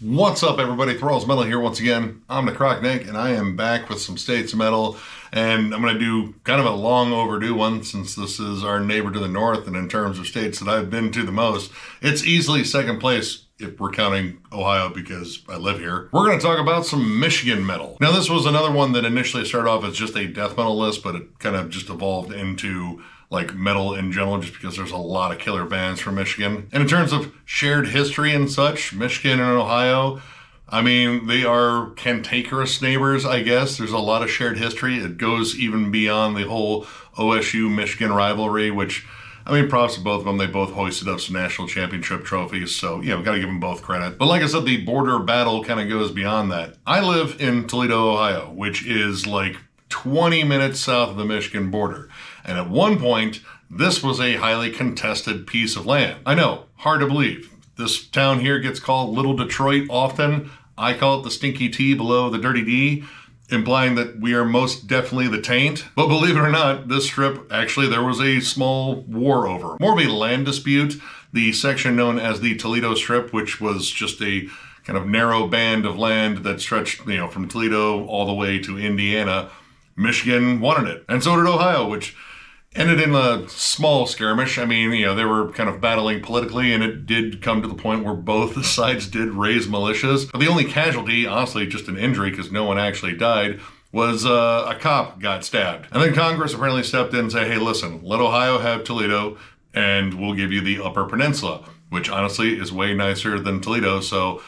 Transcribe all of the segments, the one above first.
What's up, everybody? Thralls Metal here once again. I'm the Croc-Nick, and I am back with some States of Metal, and I'm going to do kind of a long overdue one since this is our neighbor to the north, and in terms of states that I've been to the most, it's easily second place if we're counting Ohio because I live here. We're going to talk about some Michigan metal. Now, this was another one that initially started off as just a death metal list, but it kind of just evolved into like metal in general, just because there's a lot of killer bands from Michigan. And in terms of shared history and such, Michigan and Ohio, I mean, they are cantankerous neighbors, I guess. There's a lot of shared history. It goes even beyond the whole OSU-Michigan rivalry, which, I mean, props to both of them. They both hoisted up some national championship trophies, so, you know, gotta give them both credit. But like I said, the border battle kind of goes beyond that. I live in Toledo, Ohio, which is like 20 minutes south of the Michigan border. And at one point, this was a highly contested piece of land. I know, hard to believe. This town here gets called Little Detroit often. I call it the Stinky T below the Dirty D, implying that we are most definitely the taint. But believe it or not, this strip, actually, there was a small war over. More of a land dispute. The section known as the Toledo Strip, which was just a kind of narrow band of land that stretched, you know, from Toledo all the way to Indiana. Michigan wanted it, and so did Ohio, which ended in a small skirmish. I mean, you know, they were kind of battling politically, and it did come to the point where both sides did raise militias. But the only casualty, honestly, just an injury because no one actually died, was a cop got stabbed. And then Congress apparently stepped in and said, hey, listen, let Ohio have Toledo, and we'll give you the Upper Peninsula, which honestly is way nicer than Toledo, so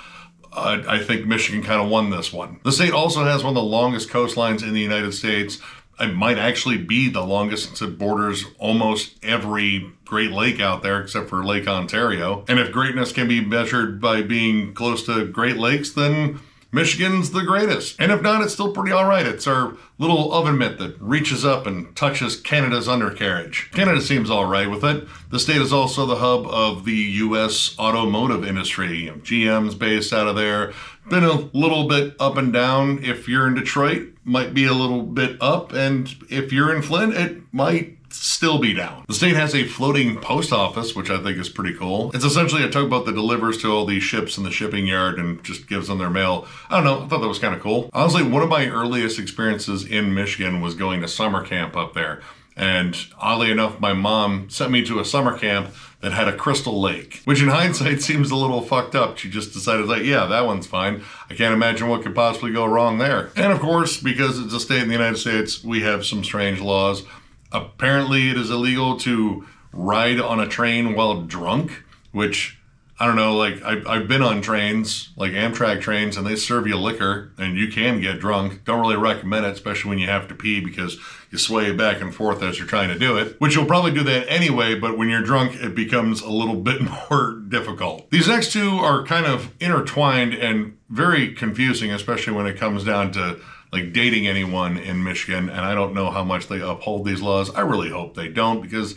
I think Michigan kind of won this one. The state also has one of the longest coastlines in the United States. It might actually be the longest since it borders almost every Great Lake out there except for Lake Ontario. And if greatness can be measured by being close to Great Lakes, then Michigan's the greatest. And if not, it's still pretty all right. It's our little oven mitt that reaches up and touches Canada's undercarriage. Canada seems all right with it. The state is also the hub of the U.S. automotive industry. GM's based out of there. Been a little bit up and down. If you're in Detroit, might be a little bit up. And if you're in Flint, it might still be down. The state has a floating post office, which I think is pretty cool. It's essentially a tugboat that delivers to all these ships in the shipping yard and just gives them their mail. I don't know, I thought that was kind of cool. Honestly, one of my earliest experiences in Michigan was going to summer camp up there. And oddly enough, my mom sent me to a summer camp that had a crystal lake, which in hindsight seems a little fucked up. She just decided, like, yeah, that one's fine. I can't imagine what could possibly go wrong there. And of course, because it's a state in the United States, we have some strange laws. Apparently, it is illegal to ride on a train while drunk, which, I don't know, like, I've been on trains, like Amtrak trains, and they serve you liquor, and you can get drunk. Don't really recommend it, especially when you have to pee, because you sway back and forth as you're trying to do it, which you'll probably do that anyway, but when you're drunk, it becomes a little bit more difficult. These next two are kind of intertwined and very confusing, especially when it comes down to like dating anyone in Michigan, and I don't know how much they uphold these laws. I really hope they don't, because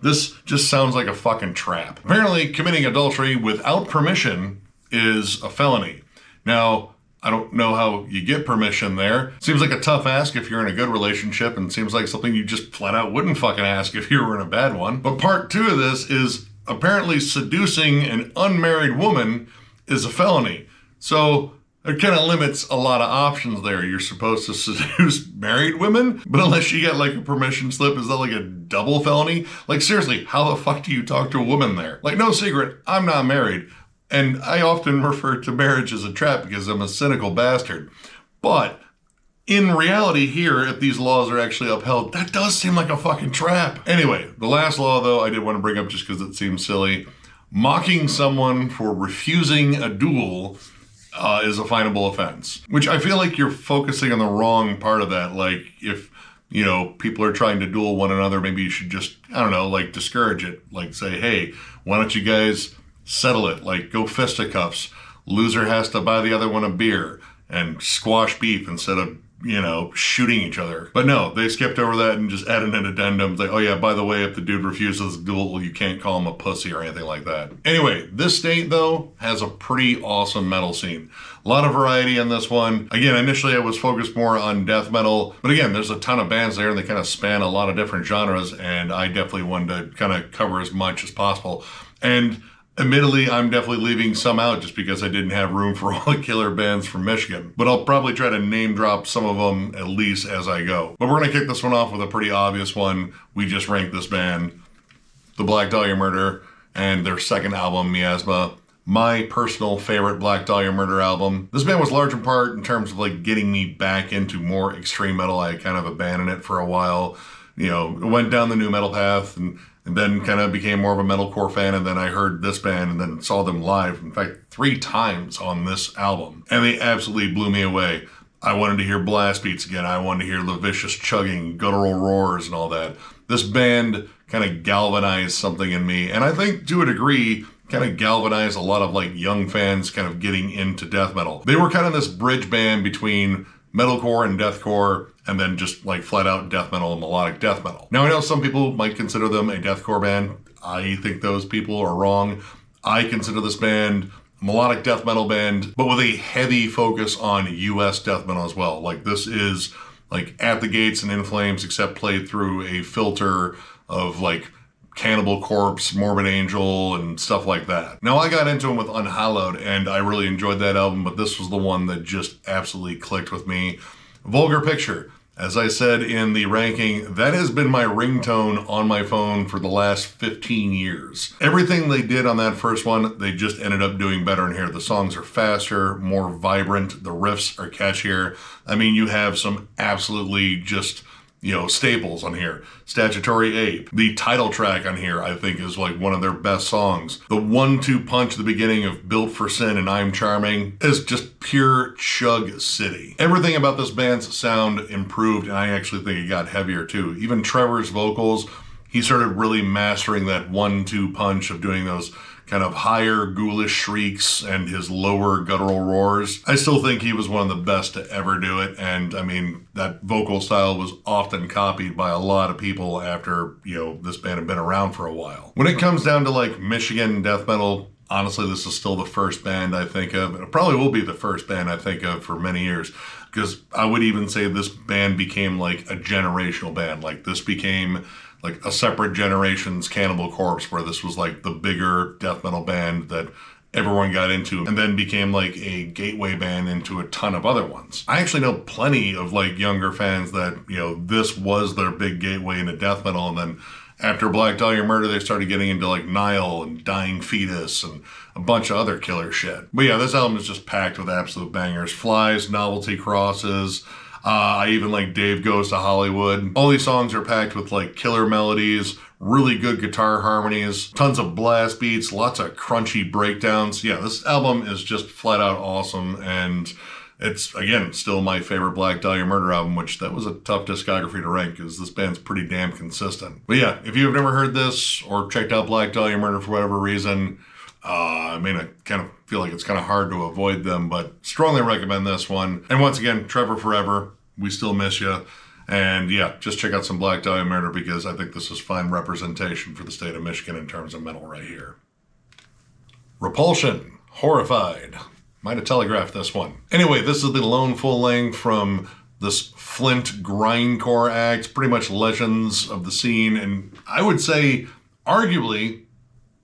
this just sounds like a fucking trap. Apparently, committing adultery without permission is a felony. Now, I don't know how you get permission there. Seems like a tough ask if you're in a good relationship, and seems like something you just flat out wouldn't fucking ask if you were in a bad one. But part two of this is apparently seducing an unmarried woman is a felony. So it kind of limits a lot of options there. You're supposed to seduce married women, but unless you get like a permission slip, is that like a double felony? Like seriously, how the fuck do you talk to a woman there? Like no secret, I'm not married. And I often refer to marriage as a trap because I'm a cynical bastard. But in reality here, if these laws are actually upheld, that does seem like a fucking trap. Anyway, the last law though, I did want to bring up just because it seems silly. Mocking someone for refusing a duel is a finable offense, which I feel like you're focusing on the wrong part of that. Like if, you know, people are trying to duel one another, maybe you should just, I don't know, like discourage it. Like say, hey, why don't you guys settle it? Like go fisticuffs. Loser has to buy the other one a beer and squash beef instead of, you know, shooting each other. But no, they skipped over that and just added an addendum. Like, oh yeah, by the way, if the dude refuses the duel, you can't call him a pussy or anything like that. Anyway, this state though has a pretty awesome metal scene. A lot of variety in this one. Again, initially I was focused more on death metal, but again, there's a ton of bands there and they kind of span a lot of different genres, and I definitely wanted to kind of cover as much as possible. And Admittedly, I'm definitely leaving some out just because I didn't have room for all the killer bands from Michigan. But I'll probably try to name drop some of them at least as I go. But we're going to kick this one off with a pretty obvious one. We just ranked this band, the Black Dahlia Murder, and their second album, Miasma. My personal favorite Black Dahlia Murder album. This band was large in part in terms of like getting me back into more extreme metal. I kind of abandoned it for a while. Went down the new metal path and then kind of became more of a metalcore fan, and then I heard this band and then saw them live, in fact, 3 times on this album. And they absolutely blew me away. I wanted to hear blast beats again. I wanted to hear the vicious chugging, guttural roars and all that. This band kind of galvanized something in me, and I think to a degree kind of galvanized a lot of like young fans kind of getting into death metal. They were kind of this bridge band between metalcore and deathcore, and then just like flat out death metal and melodic death metal. Now I know some people might consider them a deathcore band. I think those people are wrong. I consider this band a melodic death metal band, but with a heavy focus on US death metal as well. Like this is like At the Gates and In Flames, except played through a filter of like Cannibal Corpse, Morbid Angel, and stuff like that. Now, I got into them with Unhallowed, and I really enjoyed that album, but this was the one that just absolutely clicked with me. Vulgar Picture. As I said in the ranking, that has been my ringtone on my phone for the last 15 years. Everything they did on that first one, they just ended up doing better in here. The songs are faster, more vibrant, the riffs are catchier. I mean, you have some absolutely just staples on here. Statutory Ape. The title track on here, I think, is like one of their best songs. The 1-2 punch at the beginning of Built for Sin and I'm Charming is just pure chug city. Everything about this band's sound improved, and I actually think it got heavier too. Even Trevor's vocals, he started really mastering that 1-2 punch of doing those kind of higher ghoulish shrieks and his lower guttural roars. I still think he was one of the best to ever do it, and I mean, that vocal style was often copied by a lot of people after, this band had been around for a while. When it comes down to like Michigan death metal, honestly, this is still the first band I think of, and it probably will be the first band I think of for many years, because I would even say this band became like a generational band. Like this became like a separate generation's Cannibal Corpse, where this was like the bigger death metal band that everyone got into, and then became like a gateway band into a ton of other ones. I actually know plenty of like younger fans that, this was their big gateway into death metal, and then after Black Dahlia Murder, they started getting into like Nile and Dying Fetus and a bunch of other killer shit. But yeah, this album is just packed with absolute bangers. Flies, Novelty Crosses, I even like Dave Goes to Hollywood. All these songs are packed with like killer melodies, really good guitar harmonies, tons of blast beats, lots of crunchy breakdowns. Yeah, this album is just flat out awesome, and it's, again, still my favorite Black Dahlia Murder album, which that was a tough discography to rank because this band's pretty damn consistent. But yeah, if you've never heard this or checked out Black Dahlia Murder for whatever reason, I kind of feel like it's kind of hard to avoid them, but strongly recommend this one. And once again, Trevor Forever, we still miss you. And yeah, just check out some Black Dahlia Murder because I think this is fine representation for the state of Michigan in terms of metal right here. Repulsion Horrified. Might have telegraphed this one. Anyway, this is the lone full length from this Flint grindcore act, pretty much legends of the scene, and I would say arguably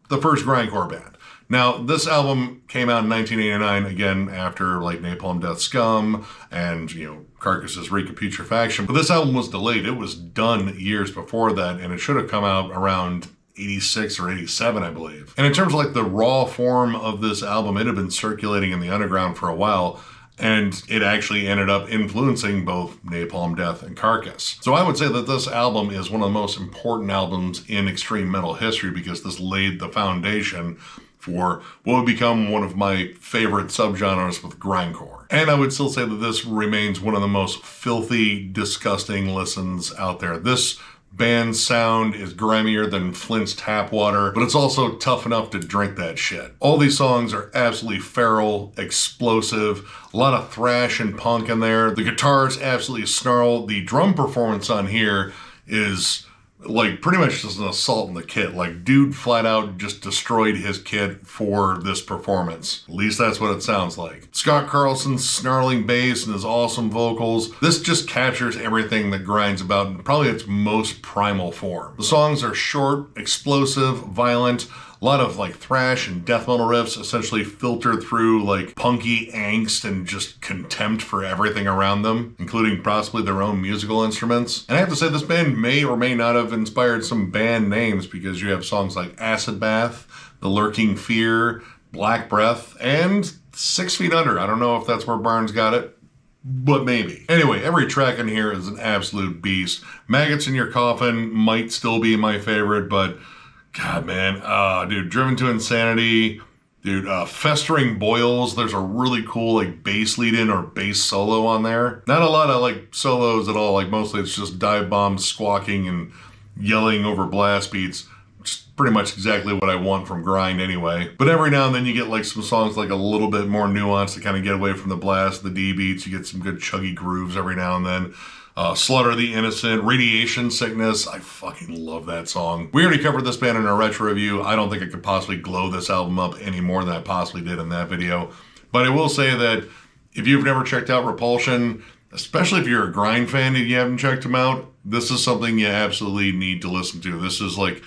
the first grindcore band. Now, this album came out in 1989, again, after like Napalm Death Scum and, Carcass's Recaputrefaction. But this album was delayed. It was done years before that, and it should have come out around 86 or 87, I believe. And in terms of like the raw form of this album, it had been circulating in the underground for a while, and it actually ended up influencing both Napalm Death and Carcass. So I would say that this album is one of the most important albums in extreme metal history because this laid the foundation for what would become one of my favorite subgenres with grindcore. And I would still say that this remains one of the most filthy, disgusting listens out there. This band's sound is grimier than Flint's tap water, but it's also tough enough to drink that shit. All these songs are absolutely feral, explosive, a lot of thrash and punk in there. The guitars absolutely snarl. The drum performance on here is like pretty much just an assault on the kit. Like dude flat out just destroyed his kit for this performance. At least that's what it sounds like. Scott Carlson's snarling bass and his awesome vocals. This just captures everything that grind's about in probably its most primal form. The songs are short, explosive, violent, a A lot of like thrash and death metal riffs essentially filtered through like punky angst and just contempt for everything around them, including possibly their own musical instruments. And I have to say, this band may or may not have inspired some band names, because you have songs like Acid Bath, The Lurking Fear, Black Breath, and 6 Feet Under. I don't know if that's where Barnes got it, but maybe. Anyway, every track in here is an absolute beast. Maggots in Your Coffin might still be my favorite, but God, man, dude, Driven to Insanity, dude, Festering Boils, there's a really cool, like, bass lead-in or bass solo on there. Not a lot of, like, solos at all, like, mostly it's just dive bombs squawking and yelling over blast beats. Just pretty much exactly what I want from grind anyway. But every now and then you get, like, some songs, like, a little bit more nuanced to kind of get away from the blast, the D beats. You get some good chuggy grooves every now and then. Slaughter the Innocent, Radiation Sickness. I fucking love that song. We already covered this band in our retro review. I don't think I could possibly glow this album up any more than I possibly did in that video. But I will say that if you've never checked out Repulsion, especially if you're a grind fan and you haven't checked them out, this is something you absolutely need to listen to. This is like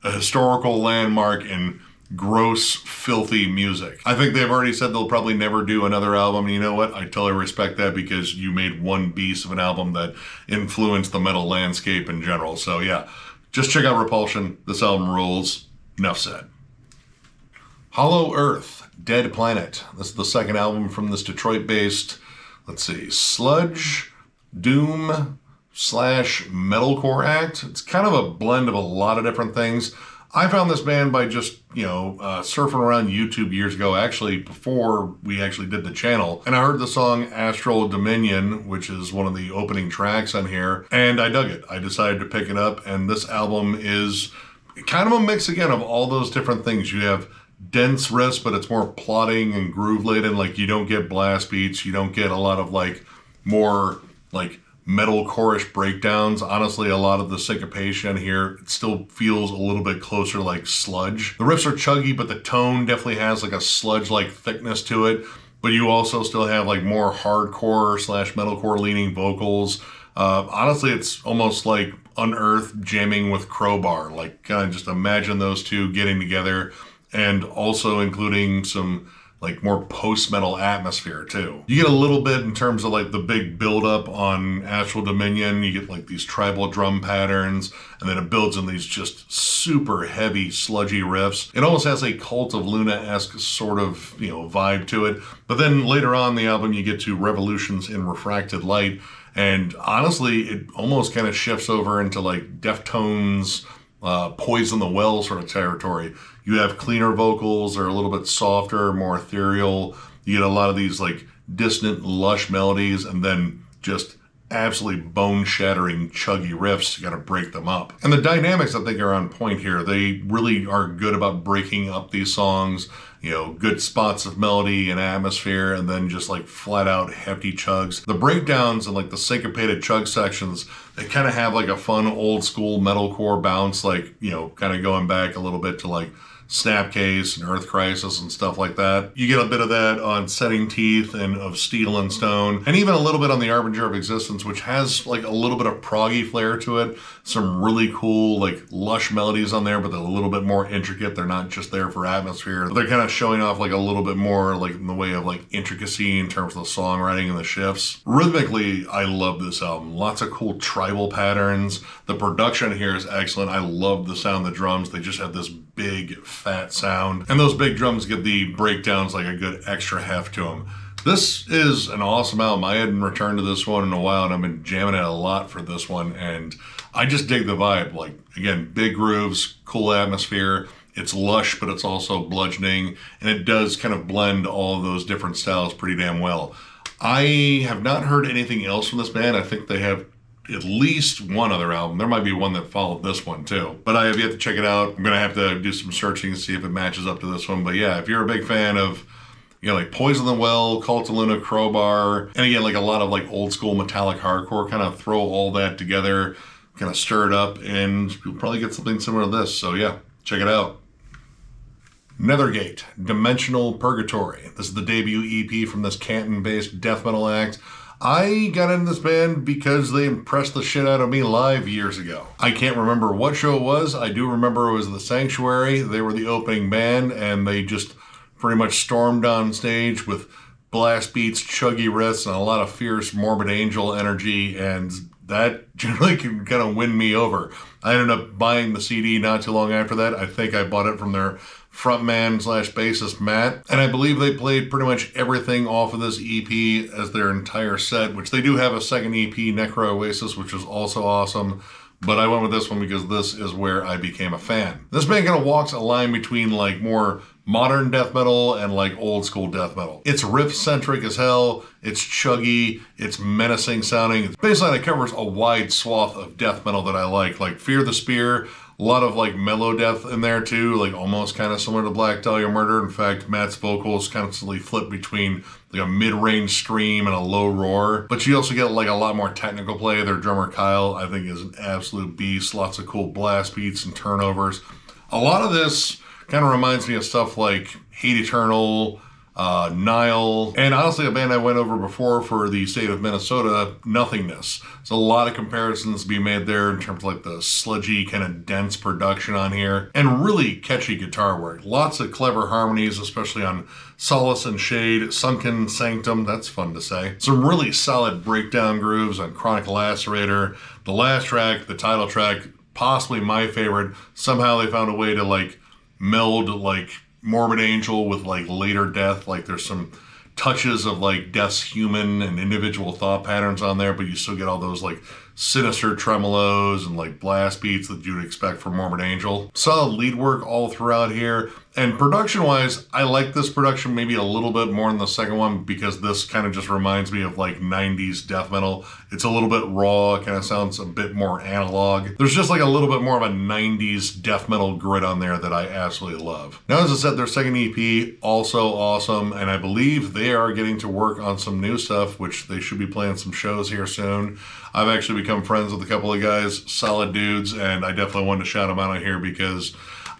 a historical landmark in gross, filthy music. I think they've already said they'll probably never do another album, and you know what? I totally respect that, because you made one beast of an album that influenced the metal landscape in general. So yeah, just check out Repulsion. This album rules. Enough said. Hollow Earth, Dead Planet. This is the second album from this Detroit-based, let's see, sludge, doom, / metalcore act. It's kind of a blend of a lot of different things. I found this band by just, surfing around YouTube years ago, actually before we actually did the channel. And I heard the song Astral Dominion, which is one of the opening tracks on here, and I dug it. I decided to pick it up, and this album is kind of a mix, again, of all those different things. You have dense riffs, but it's more plotting and groove-laden. Like, you don't get blast beats. You don't get a lot of, like, more, like, metalcore-ish breakdowns. Honestly, a lot of the syncopation here, it still feels a little bit closer like sludge. The riffs are chuggy, but the tone definitely has like a sludge-like thickness to it. But you also still have like more hardcore / metalcore leaning vocals. Honestly, it's almost like Unearthed jamming with Crowbar. Like, kind of just imagine those two getting together, and also including some like more post-metal atmosphere too. You get a little bit in terms of like the big build-up on Astral Dominion. You get like these tribal drum patterns, and then it builds in these just super heavy, sludgy riffs. It almost has a Cult of Luna-esque sort of, vibe to it. But then later on in the album, you get to Revolutions in Refracted Light, and honestly, it almost kind of shifts over into like Deftones, Poison the Well sort of territory. You have cleaner vocals, they're a little bit softer, more ethereal. You get a lot of these like distant, lush melodies, and then just absolutely bone-shattering, chuggy riffs to kind of break them up. And the dynamics, I think, are on point here. They really are good about breaking up these songs, good spots of melody and atmosphere, and then just like flat-out hefty chugs. The breakdowns and like the syncopated chug sections, they kind of have like a fun old-school metalcore bounce, like, kind of going back a little bit to like Snapcase and Earth Crisis and stuff like that. You get a bit of that on Setting Teeth and Of Steel and Stone, and even a little bit on The Arbinger of Existence, which has like a little bit of proggy flair to it. Some really cool, like, lush melodies on there, but they're a little bit more intricate. They're not just there for atmosphere. They're kind of showing off like a little bit more like in the way of like intricacy in terms of the songwriting and the shifts. Rhythmically, I love this album. Lots of cool tribal patterns. The production here is excellent. I love the sound of the drums. They just have this big, fat sound. And those big drums give the breakdowns like a good extra heft to them. This is an awesome album. I hadn't returned to this one in a while, and I've been jamming it a lot for this one, and I just dig the vibe. Like, again, big grooves, cool atmosphere. It's lush, but it's also bludgeoning, and it does kind of blend all of those different styles pretty damn well. I have not heard anything else from this band. I think they have at least one other album. There might be one that followed this one too, but I have yet to check it out. I'm gonna have to do some searching to see if it matches up to this one. But yeah, if you're a big fan of, like Poison the Well, Cult of Luna, Crowbar, and again, like a lot of like old school metallic hardcore, kind of throw all that together, kind of stir it up, and you'll probably get something similar to this. So yeah, check it out. Nethergate, Dimensional Purgatory. This is the debut EP from this Canton-based death metal act. I got into this band because they impressed the shit out of me live years ago. I can't remember what show it was. I do remember it was the Sanctuary. They were the opening band, and they just pretty much stormed on stage with blast beats, chuggy riffs, and a lot of fierce Morbid Angel energy, and that generally can kind of win me over. I ended up buying the CD not too long after that. I think I bought it from their frontman slash bassist Matt, and I believe they played pretty much everything off of this EP as their entire set, which they do have a second EP, Necro Oasis, which is also awesome, but I went with this one because this is where I became a fan. This band kind of walks a line between like more modern death metal and like old school death metal. It's riff centric as hell, it's chuggy, it's menacing sounding. Basically, it covers a wide swath of death metal that I like Fear the Spear, a lot of like melodeath in there too, like almost kind of similar to Black Dahlia Murder. In fact, Matt's vocals constantly flip between like a mid-range scream and a low roar. But you also get like a lot more technical play. Their drummer Kyle, I think, is an absolute beast. Lots of cool blast beats and turnovers. A lot of this kind of reminds me of stuff like Hate Eternal, Nile, and honestly a band I went over before for the state of Minnesota, Nothingness. There's a lot of comparisons to be made there in terms of like the sludgy kind of dense production on here, and really catchy guitar work. Lots of clever harmonies, especially on Solace and Shade, Sunken Sanctum, that's fun to say. Some really solid breakdown grooves on Chronic Lacerator. The last track, the title track, possibly my favorite. Somehow they found a way to like meld like Morbid Angel with like later death. Like there's some touches of like Death's human and individual thought patterns on there, but you still get all those like sinister tremolos and like blast beats that you'd expect from Morbid Angel. Solid lead work all throughout here. And production wise, I like this production maybe a little bit more than the second one because this kind of just reminds me of like 90s death metal. It's a little bit raw, it kind of sounds a bit more analog. There's just like a little bit more of a 90s death metal grit on there that I absolutely love. Now, as I said, their second EP, also awesome, and I believe they are getting to work on some new stuff, which they should be playing some shows here soon. I've actually become friends with a couple of guys, solid dudes, and I definitely wanted to shout them out on here because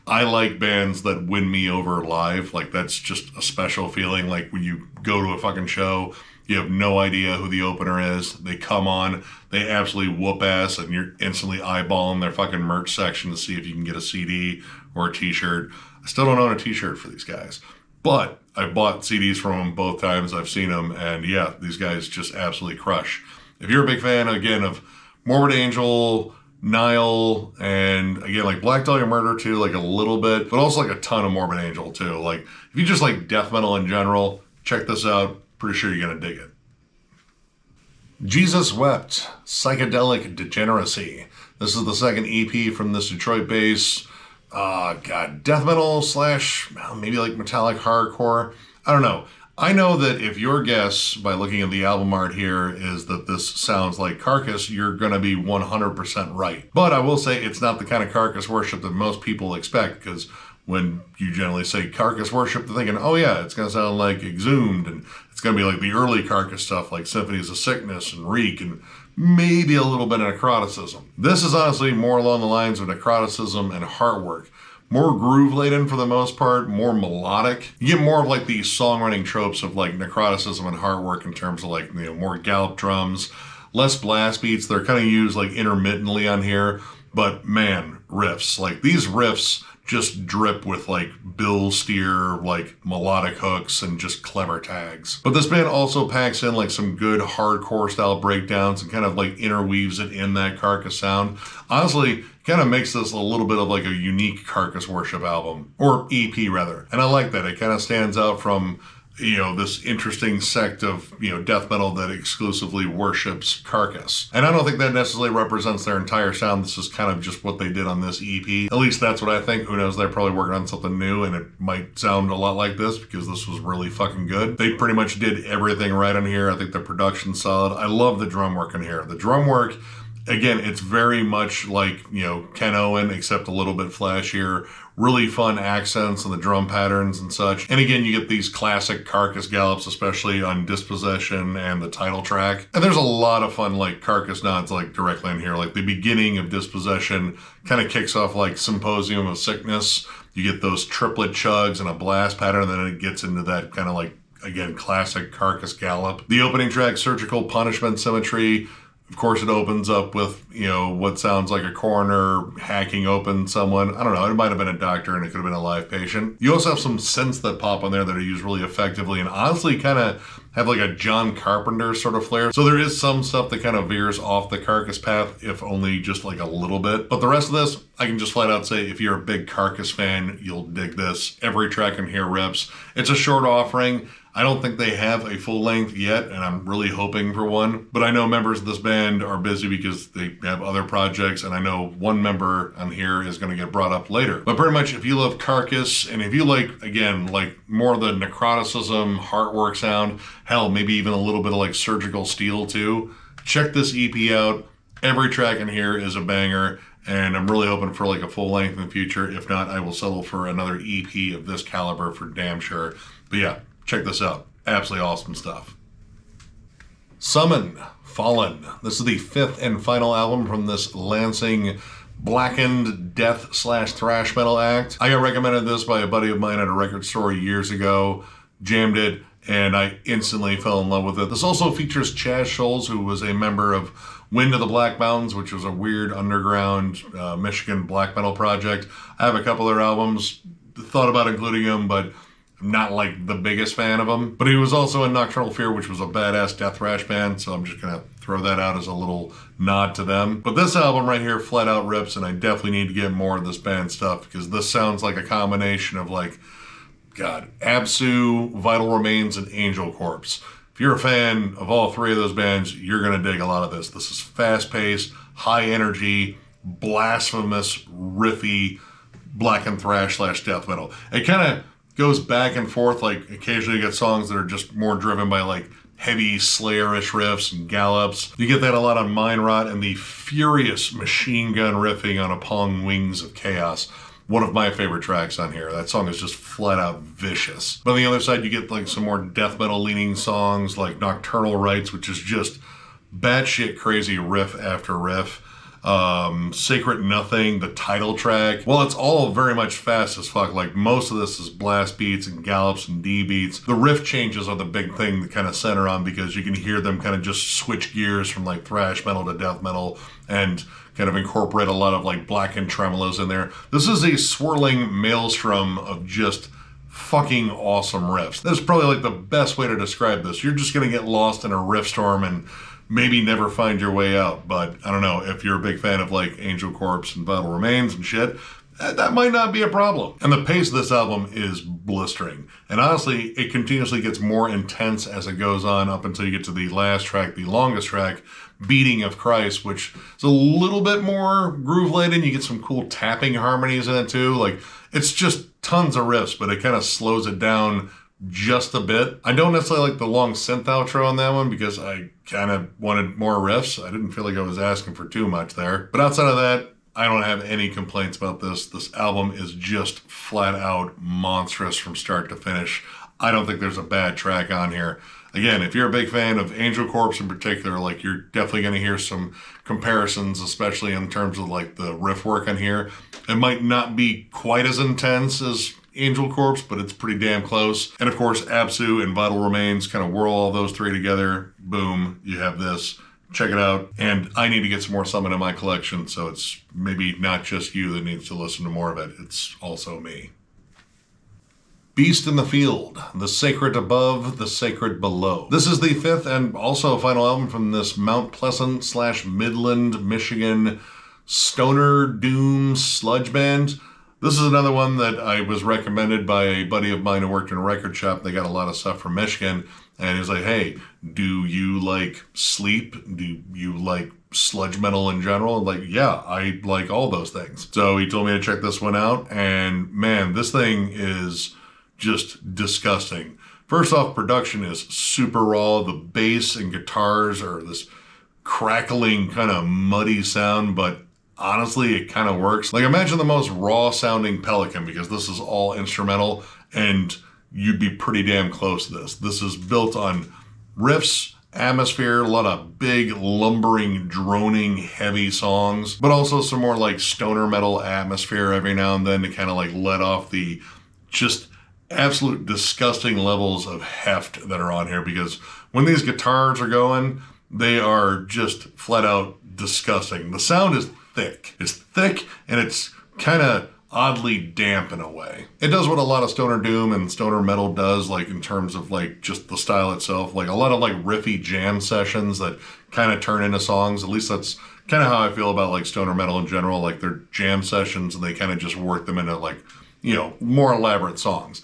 I like bands that win me over live. Like, that's just a special feeling. Like, when you go to a fucking show, you have no idea who the opener is. They come on, they absolutely whoop ass, and you're instantly eyeballing their fucking merch section to see if you can get a CD or a t-shirt. I still don't own a t-shirt for these guys, but I've bought CDs from them both times I've seen them, and yeah, these guys just absolutely crush. If you're a big fan, again, of Morbid Angel, Nile, and again, like Black Dahlia Murder too, like a little bit, but also like a ton of Morbid Angel too. Like, if you just like death metal in general, check this out. Pretty sure you're gonna dig it. Jesus Wept, Psychedelic Degeneracy. This is the second EP from this Detroit bass, death metal slash maybe like metallic hardcore. I don't know. I know that if your guess, by looking at the album art here, is that this sounds like Carcass, you're going to be 100% right. But I will say it's not the kind of Carcass worship that most people expect, because when you generally say Carcass worship, they're thinking, oh yeah, it's going to sound like Exhumed, and it's going to be like the early Carcass stuff, like Symphonies of Sickness and Reek, and maybe a little bit of necroticism. This is honestly more along the lines of necroticism and heartwork. More groove-laden for the most part, more melodic. You get more of like the songwriting tropes of like necroticism and heartwork in terms of like, more gallop drums, less blast beats. They're kind of used like intermittently on here, but man, riffs. Like, these riffs just drip with like bill steer, like melodic hooks and just clever tags. But this band also packs in like some good hardcore style breakdowns and kind of like interweaves it in that Carcass sound. Honestly, kind of makes this a little bit of like a unique Carcass worship album, or EP rather. And I like that. It kind of stands out from, this interesting sect of, death metal that exclusively worships Carcass. And I don't think that necessarily represents their entire sound. This is kind of just what they did on this EP. At least that's what I think. Who knows? They're probably working on something new and it might sound a lot like this because this was really fucking good. They pretty much did everything right on here. I think the production's solid. I love the drum work in here. The drum work, again, it's very much like, Ken Owen, except a little bit flashier. Really fun accents and the drum patterns and such. And again, you get these classic Carcass gallops, especially on Dispossession and the title track. And there's a lot of fun like Carcass nods like directly in here. Like the beginning of Dispossession kind of kicks off like Symposium of Sickness. You get those triplet chugs and a blast pattern, and then it gets into that kind of like again, classic Carcass Gallop. The opening track, Surgical Punishment Symmetry. Of course, it opens up with, what sounds like a coroner hacking open someone. I don't know, it might have been a doctor and it could have been a live patient. You also have some synths that pop on there that are used really effectively and honestly kind of have like a John Carpenter sort of flair. So there is some stuff that kind of veers off the Carcass path, if only just like a little bit. But the rest of this, I can just flat out say, if you're a big Carcass fan, you'll dig this. Every track in here rips. It's a short offering. I don't think they have a full length yet, and I'm really hoping for one. But I know members of this band are busy because they have other projects, and I know one member on here is going to get brought up later. But pretty much, if you love Carcass, and if you like, again, like more of the necroticism, heartwork sound, hell, maybe even a little bit of like Surgical Steel too, check this EP out. Every track in here is a banger, and I'm really hoping for like a full length in the future. If not, I will settle for another EP of this caliber for damn sure. But yeah, check this out. Absolutely awesome stuff. Summon Fallen. This is the 5th and final album from this Lansing blackened death/thrash metal act. I got recommended this by a buddy of mine at a record store years ago, jammed it, and I instantly fell in love with it. This also features Chaz Scholes, who was a member of Wind of the Black Mountains, which was a weird underground Michigan black metal project. I have a couple of their albums, thought about including them, but I'm not like the biggest fan of him. But he was also in Nocturnal Fear, which was a badass death thrash band, so I'm just gonna throw that out as a little nod to them. But this album right here flat out rips, and I definitely need to get more of this band stuff, because this sounds like a combination of like, God, Absu, Vital Remains, and Angel Corpse. If you're a fan of all three of those bands, you're gonna dig a lot of this. This is fast-paced, high energy, blasphemous, riffy, blackened thrash/death metal. It kind of goes back and forth, like occasionally you get songs that are just more driven by like heavy Slayer-ish riffs and gallops. You get that a lot on Mind Rot and the furious machine gun riffing on Upon Wings of Chaos. One of my favorite tracks on here. That song is just flat out vicious. But on the other side, you get like some more death metal leaning songs like Nocturnal Rites, which is just batshit crazy riff after riff. Sacred Nothing, the title track. Well, it's all very much fast as fuck. Like most of this is blast beats and gallops and D beats. The riff changes are the big thing to kind of center on, because you can hear them kind of just switch gears from like thrash metal to death metal and kind of incorporate a lot of like blackened tremolos in there. This is a swirling maelstrom of just fucking awesome riffs. That's probably like the best way to describe this. You're just gonna get lost in a riff storm and maybe never find your way out. But I don't know, if you're a big fan of like Angel Corpse and Vital Remains and shit, that might not be a problem. And the pace of this album is blistering. And honestly, it continuously gets more intense as it goes on up until you get to the last track, the longest track, Beating of Christ, which is a little bit more groove laden. You get some cool tapping harmonies in it too. Like, it's just tons of riffs, but it kind of slows it down just a bit. I don't necessarily like the long synth outro on that one, because I kind of wanted more riffs. I didn't feel like I was asking for too much there. But outside of that, I don't have any complaints about this. This album is just flat out monstrous from start to finish. I don't think there's a bad track on here. Again, if you're a big fan of Angel Corpse in particular, like, you're definitely going to hear some comparisons, especially in terms of like the riff work on here. It might not be quite as intense as Angel Corpse, but it's pretty damn close. And of course, Absu and Vital Remains kind of whirl all those three together. Boom, you have this. Check it out. And I need to get some more Summon in my collection, so it's maybe not just you that needs to listen to more of it. It's also me. Beast in the Field, The Sacred Above, The Sacred Below. This is the 5th and also final album from this Mount Pleasant/Midland, Michigan stoner doom sludge band. This is another one that I was recommended by a buddy of mine who worked in a record shop. They got a lot of stuff from Michigan, and he's like, hey, do you like sleep? Do you like sludge metal in general? Like, yeah, I like all those things. So he told me to check this one out, and man, this thing is just disgusting. First off, production is super raw. The bass and guitars are this crackling kind of muddy sound, but honestly, it kind of works. Like, imagine the most raw sounding Pelican, because this is all instrumental, and you'd be pretty damn close to this. This is built on riffs, atmosphere, a lot of big, lumbering, droning, heavy songs, but also some more like stoner metal atmosphere every now and then to kind of like let off the just absolute disgusting levels of heft that are on here, because when these guitars are going, they are just flat out disgusting. The sound is thick. It's thick and it's kind of oddly damp in a way. It does what a lot of stoner doom and stoner metal does, like in terms of like just the style itself, like a lot of like riffy jam sessions that kind of turn into songs. At least that's kind of how I feel about like stoner metal in general. Like they're jam sessions and they kind of just work them into like, you know, more elaborate songs.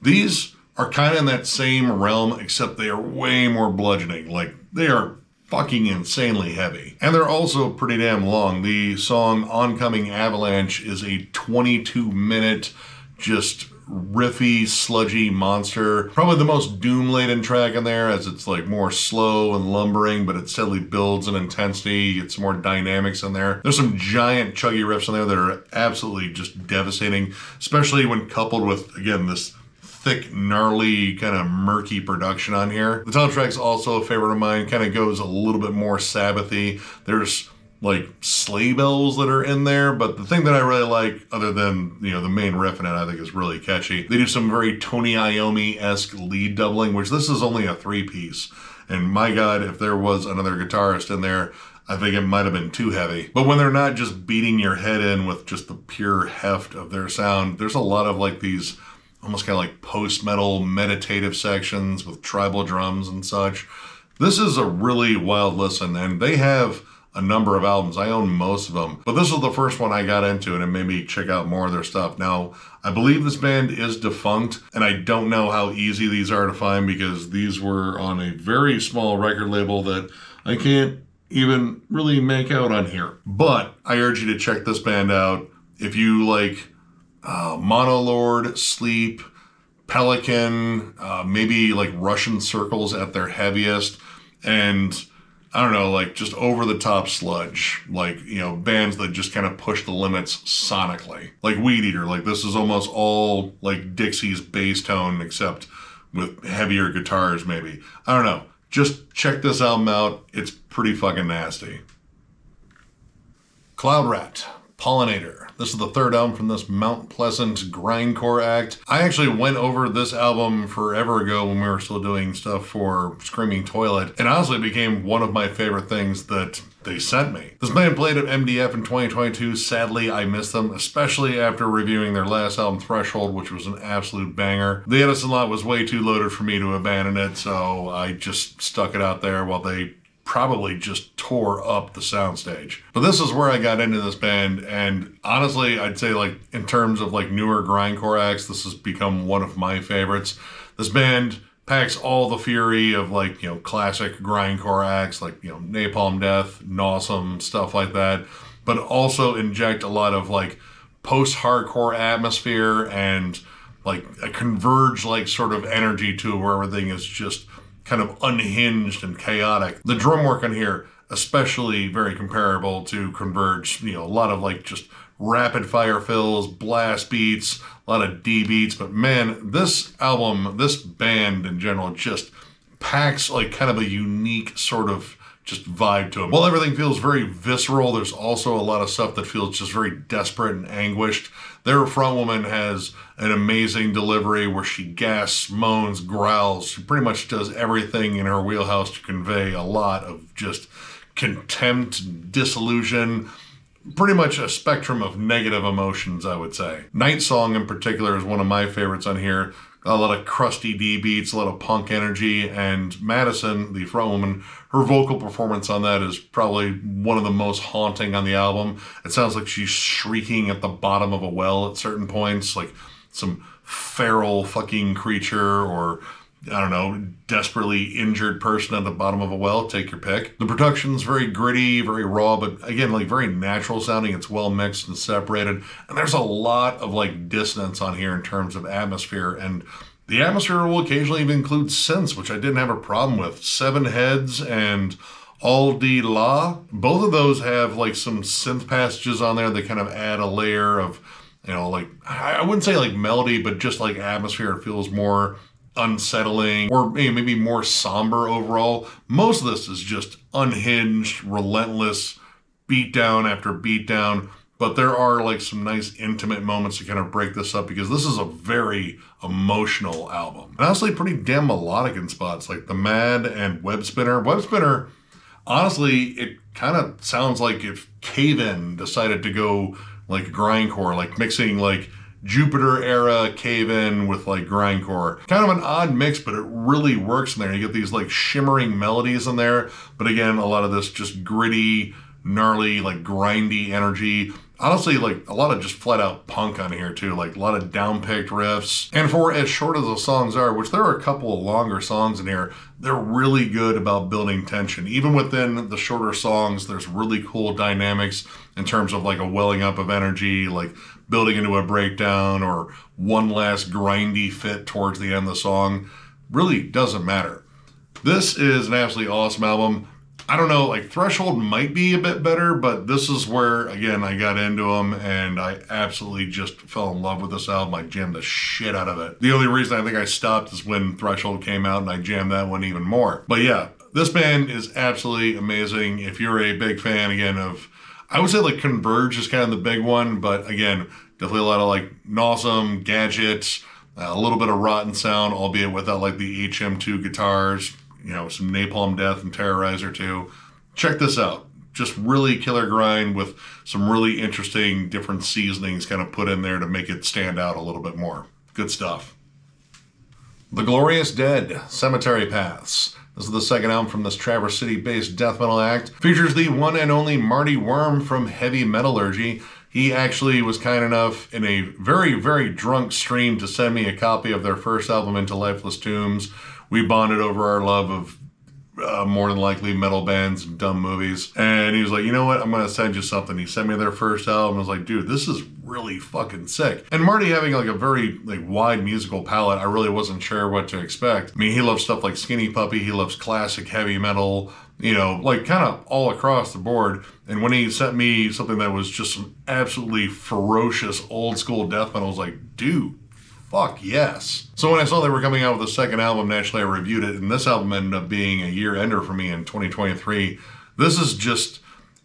These are kind of in that same realm, except they are way more bludgeoning. Like they are fucking insanely heavy. And they're also pretty damn long. The song Oncoming Avalanche is a 22-minute, just riffy, sludgy monster. Probably the most doom-laden track in there, as it's like more slow and lumbering, but it steadily builds in intensity. It's more dynamics in there. There's some giant chuggy riffs in there that are absolutely just devastating, especially when coupled with, again, this thick, gnarly, kind of murky production on here. The title track's also a favorite of mine. Kind of goes a little bit more Sabbathy. There's like sleigh bells that are in there, but the thing that I really like, other than, you know, the main riff in it, I think is really catchy. They do some very Tony Iommi-esque lead doubling, which this is only a 3-piece. And my God, if there was another guitarist in there, I think it might have been too heavy. But when they're not just beating your head in with just the pure heft of their sound, there's a lot of like these almost kind of like post-metal meditative sections with tribal drums and such. This is a really wild listen, and they have a number of albums. I own most of them, but this was the first one I got into, and it made me check out more of their stuff. Now, I believe this band is defunct, and I don't know how easy these are to find, because these were on a very small record label that I can't even really make out on here. But I urge you to check this band out. If you like Monolord, Sleep, Pelican, maybe like Russian Circles at their heaviest, and I don't know, like just over the top sludge, like, you know, bands that just kind of push the limits sonically, like Weed Eater. Like this is almost all like Dixie's bass tone, except with heavier guitars maybe. I don't know. Just check this album out. It's pretty fucking nasty. Cloud Rat Pollinator. This is the third album from this Mount Pleasant grindcore act. I actually went over this album forever ago when we were still doing stuff for Screaming Toilet, and honestly it became one of my favorite things that they sent me. This band played at MDF in 2022. Sadly, I missed them, especially after reviewing their last album, Threshold, which was an absolute banger. The Edison lot was way too loaded for me to abandon it, so I just stuck it out there while they probably just tore up the soundstage. But this is where I got into this band, and honestly, I'd say like in terms of like newer grindcore acts, this has become one of my favorites. This band packs all the fury of like, you know, classic grindcore acts like, you know, Napalm Death, Nawesome, stuff like that, but also inject a lot of like post-hardcore atmosphere and like a converge like sort of energy to it where everything is just kind of unhinged and chaotic. The drum work on here, especially very comparable to Converge, you know, a lot of like just rapid fire fills, blast beats, a lot of D beats, but man, this album, this band in general just packs like kind of a unique sort of just vibe to them. While everything feels very visceral, there's also a lot of stuff that feels just very desperate and anguished. Their frontwoman has an amazing delivery where she gasps, moans, growls. She pretty much does everything in her wheelhouse to convey a lot of just contempt, disillusion, pretty much a spectrum of negative emotions, I would say. Night Song in particular is one of my favorites on here. A lot of crusty D beats, a lot of punk energy, and Madison, the frontwoman, her vocal performance on that is probably one of the most haunting on the album. It sounds like she's shrieking at the bottom of a well at certain points, like some feral fucking creature or, I don't know, desperately injured person at the bottom of a well. Take your pick. The production's very gritty, very raw, but again, like very natural sounding. It's well mixed and separated. And there's a lot of like dissonance on here in terms of atmosphere. And the atmosphere will occasionally even include synths, which I didn't have a problem with. Seven Heads and All D La. Both of those have like some synth passages on there that kind of add a layer of, you know, like, I wouldn't say like melody, but just like atmosphere. It feels more unsettling or maybe more somber overall. Most of this is just unhinged, relentless, beat down after beat down, But there are like some nice intimate moments to kind of break this up because this is a very emotional album. And honestly, pretty damn melodic in spots like the Mad and Web Spinner. Web Spinner, honestly, it kind of sounds like if Cave-In decided to go like grindcore, like mixing like Jupiter era Cave-In with like grindcore. Kind of an odd mix, but it really works in there. You get these like shimmering melodies in there. But again, a lot of this just gritty, gnarly, like grindy energy. Honestly, like a lot of just flat out punk on here too, like a lot of down-picked riffs. And for as short as the songs are, which there are a couple of longer songs in here, they're really good about building tension. Even within the shorter songs, there's really cool dynamics in terms of like a welling up of energy, like building into a breakdown or one last grindy fit towards the end of the song. Really doesn't matter. This is an absolutely awesome album. I don't know, like Threshold might be a bit better, but this is where, again, I got into them and I absolutely just fell in love with this album. I jammed the shit out of it. The only reason I think I stopped is when Threshold came out and I jammed that one even more. But yeah, this band is absolutely amazing. If you're a big fan, again, of, I would say like Converge is kind of the big one, but again, definitely a lot of like Nawesome, Gadgets, a little bit of Rotten Sound, albeit without like the HM2 guitars. You know, some Napalm Death and Terrorizer too. Check this out. Just really killer grind with some really interesting different seasonings kind of put in there to make it stand out a little bit more. Good stuff. The Glorious Dead, Cemetery Paths. This is the second album from this Traverse City-based death metal act. Features the one and only Marty Worm from Heavy Metallurgy. He actually was kind enough in a very, very drunk stream to send me a copy of their first album, Into Lifeless Tombs. We bonded over our love of more than likely metal bands and dumb movies. And he was like, you know what? I'm going to send you something. He sent me their first album. I was like, dude, this is really fucking sick. And Marty having like a very like wide musical palette, I really wasn't sure what to expect. I mean, he loves stuff like Skinny Puppy. He loves classic heavy metal, you know, like kind of all across the board. And when he sent me something that was just some absolutely ferocious old school death metal, I was like, dude, fuck yes. So when I saw they were coming out with a second album, naturally I reviewed it, and this album ended up being a year ender for me in 2023. This is just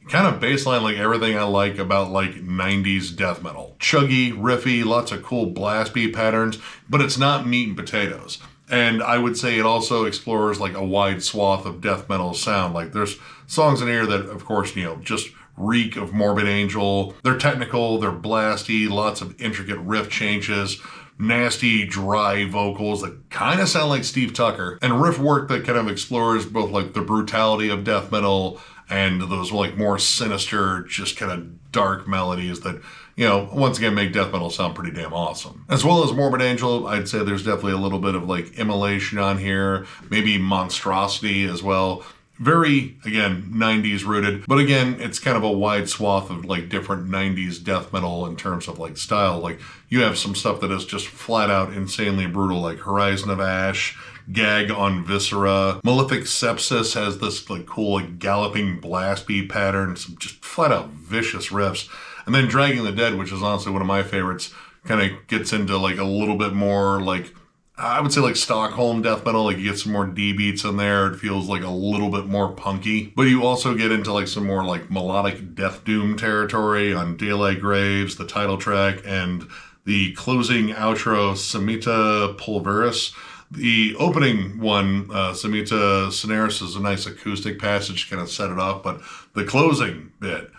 kind of baseline like everything I like about like 90s death metal. Chuggy, riffy, lots of cool blast beat patterns, but it's not meat and potatoes. And I would say it also explores like a wide swath of death metal sound. Like there's songs in here that, of course, you know, just reek of Morbid Angel. They're technical, they're blasty, lots of intricate riff changes, nasty, dry vocals that kind of sound like Steve Tucker, and riff work that kind of explores both like the brutality of death metal and those like more sinister, just kind of dark melodies that, you know, once again make death metal sound pretty damn awesome. As well as Morbid Angel, I'd say there's definitely a little bit of like Immolation on here, maybe Monstrosity as well. Very, again, 90s rooted, but again, it's kind of a wide swath of like different 90s death metal in terms of like style. Like you have some stuff that is just flat out insanely brutal, like Horizon of Ash, Gag on Viscera. Malefic Sepsis has this like cool like galloping blast beat pattern, some just flat out vicious riffs. And then Dragging the Dead, which is honestly one of my favorites, kind of gets into like a little bit more like, I would say like Stockholm death metal. Like you get some more D beats in there. It feels like a little bit more punky, but you also get into like some more like melodic death doom territory on Daylight Graves, the title track, and the closing outro, Samhita Pulveris. The opening one, Samhita Cineris, is a nice acoustic passage to kind of set it off, but the closing bit,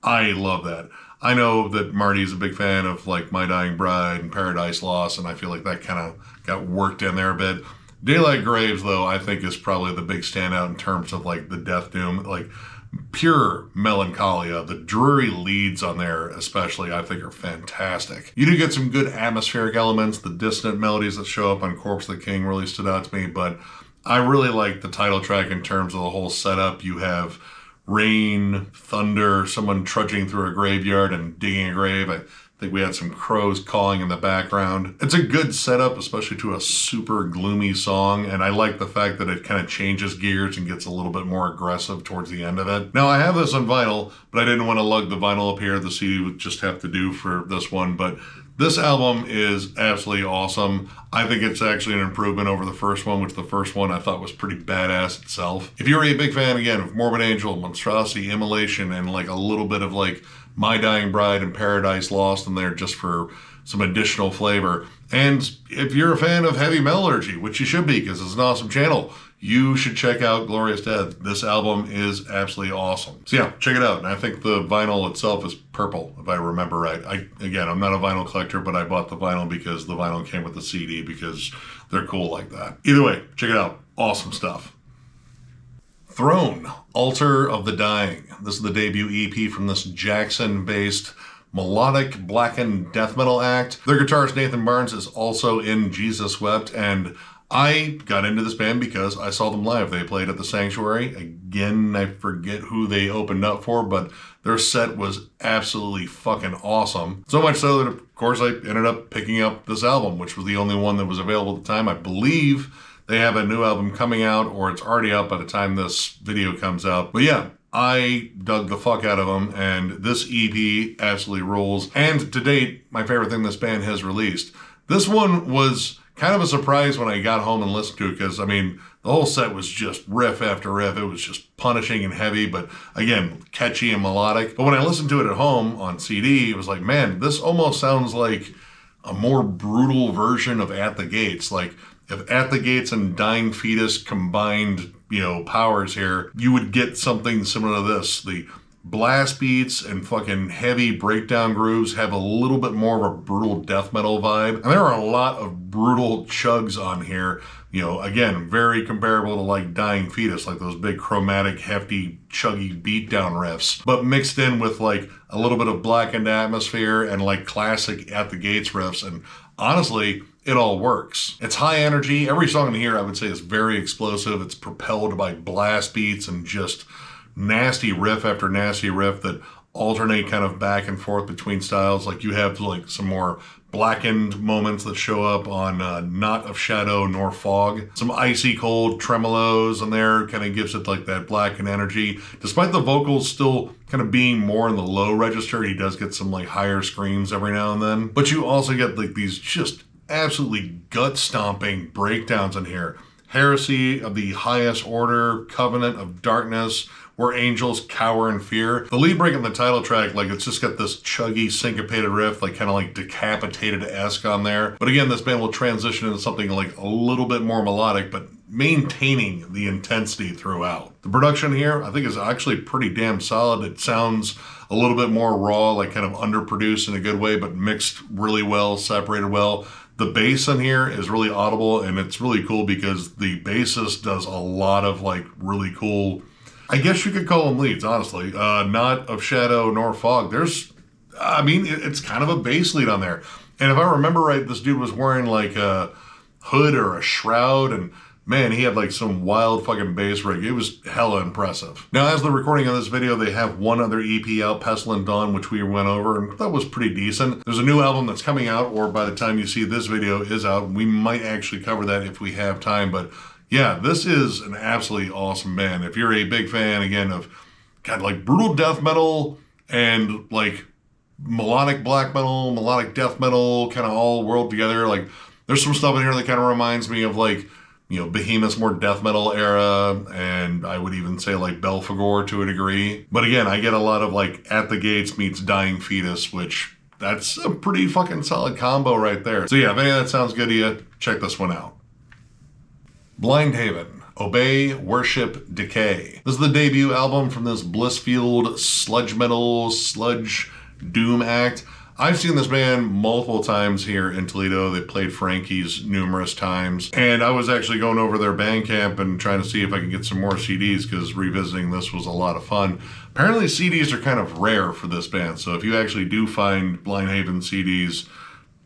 I love that. I know that Marty's a big fan of like My Dying Bride and Paradise Lost, and I feel like that kind of got worked in there a bit. Daylight Graves, though, I think is probably the big standout in terms of like the death doom, like pure melancholia. The dreary leads on there especially, I think, are fantastic. You do get some good atmospheric elements. The dissonant melodies that show up on Corpse of the King really stood out to me, but I really like the title track in terms of the whole setup. You have rain, thunder, someone trudging through a graveyard and digging a grave. I think we had some crows cawing in the background. It's a good setup, especially to a super gloomy song, and I like the fact that it kind of changes gears and gets a little bit more aggressive towards the end of it. Now, I have this on vinyl, but I didn't want to lug the vinyl up here. The CD would just have to do for this one, but This album is absolutely awesome. I think it's actually an improvement over the first one, which the first one I thought was pretty badass itself. If you're a big fan, again, of Morbid Angel, Monstrosity, Immolation, and like a little bit of like My Dying Bride and Paradise Lost in there just for some additional flavor. And if you're a fan of heavy metallurgy, which you should be because it's an awesome channel, you should check out Glorious Death. This album is absolutely awesome. So yeah, check it out. And I think the vinyl itself is purple, if I remember right. Again, I'm not a vinyl collector, but I bought the vinyl because the vinyl came with the CD because they're cool like that. Either way, check it out. Awesome stuff. Throne, Altar of the Dying. This is the debut EP from this Jackson-based melodic blackened death metal act. Their guitarist Nathan Barnes is also in Jesus Wept, and I got into this band because I saw them live. They played at the Sanctuary. Again, I forget who they opened up for, but their set was absolutely fucking awesome. So much so that, of course, I ended up picking up this album, which was the only one that was available at the time. I believe they have a new album coming out, or it's already out by the time this video comes out. But yeah, I dug the fuck out of them, and this EP absolutely rules. And to date, my favorite thing this band has released. This one was kind of a surprise when I got home and listened to it, because, I mean, the whole set was just riff after riff. It was just punishing and heavy, but again, catchy and melodic. But when I listened to it at home on CD, it was like, man, this almost sounds like a more brutal version of At the Gates. Like, if At the Gates and Dying Fetus combined, powers here, you would get something similar to this. The blast beats and fucking heavy breakdown grooves have a little bit more of a brutal death metal vibe. And there are a lot of brutal chugs on here. Again, very comparable to like Dying Fetus, like those big chromatic, hefty, chuggy beatdown riffs, but mixed in with like a little bit of blackened atmosphere and like classic At the Gates riffs. And honestly, it all works. It's high energy. Every song in here, I would say, is very explosive. It's propelled by blast beats and just nasty riff after nasty riff that alternate kind of back and forth between styles. Like you have like some more blackened moments that show up on Not of Shadow Nor Fog. Some icy cold tremolos in there kind of gives it like that blackened energy. Despite the vocals still kind of being more in the low register, he does get some like higher screams every now and then. But you also get like these just absolutely gut-stomping breakdowns in here. Heresy of the Highest Order, Covenant of Darkness, Where Angels Cower in Fear. The lead break in the title track, like it's just got this chuggy, syncopated riff, like kind of like Decapitated-esque on there. But again, this band will transition into something like a little bit more melodic, but maintaining the intensity throughout. The production here, I think, is actually pretty damn solid. It sounds a little bit more raw, like kind of underproduced in a good way, but mixed really well, separated well. The bass in here is really audible, and it's really cool because the bassist does a lot of like really cool, I guess you could call them leads, honestly. Not of Shadow Nor Fog. It's kind of a bass lead on there. And if I remember right, this dude was wearing like a hood or a shroud, and man, he had like some wild fucking bass rig. It was hella impressive. Now, as the recording of this video, they have one other EP out, Pestilent Dawn, which we went over, and that was pretty decent. There's a new album that's coming out, or by the time you see this video is out, we might actually cover that if we have time. But yeah, this is an absolutely awesome band. If you're a big fan, again, of like brutal death metal and like melodic black metal, melodic death metal, kind of all rolled together, like there's some stuff in here that kind of reminds me of like, Behemoth's more death metal era, and I would even say like Belphegor to a degree. But again, I get a lot of like At the Gates meets Dying Fetus, which that's a pretty fucking solid combo right there. So yeah, if any of that sounds good to you, check this one out. Blind Haven, Obey, Worship, Decay. This is the debut album from this Blissfield sludge metal, sludge doom act. I've seen this band multiple times here in Toledo. They played Frankie's numerous times. And I was actually going over their Bandcamp and trying to see if I could get some more CDs because revisiting this was a lot of fun. Apparently CDs are kind of rare for this band. So if you actually do find Blind Haven CDs,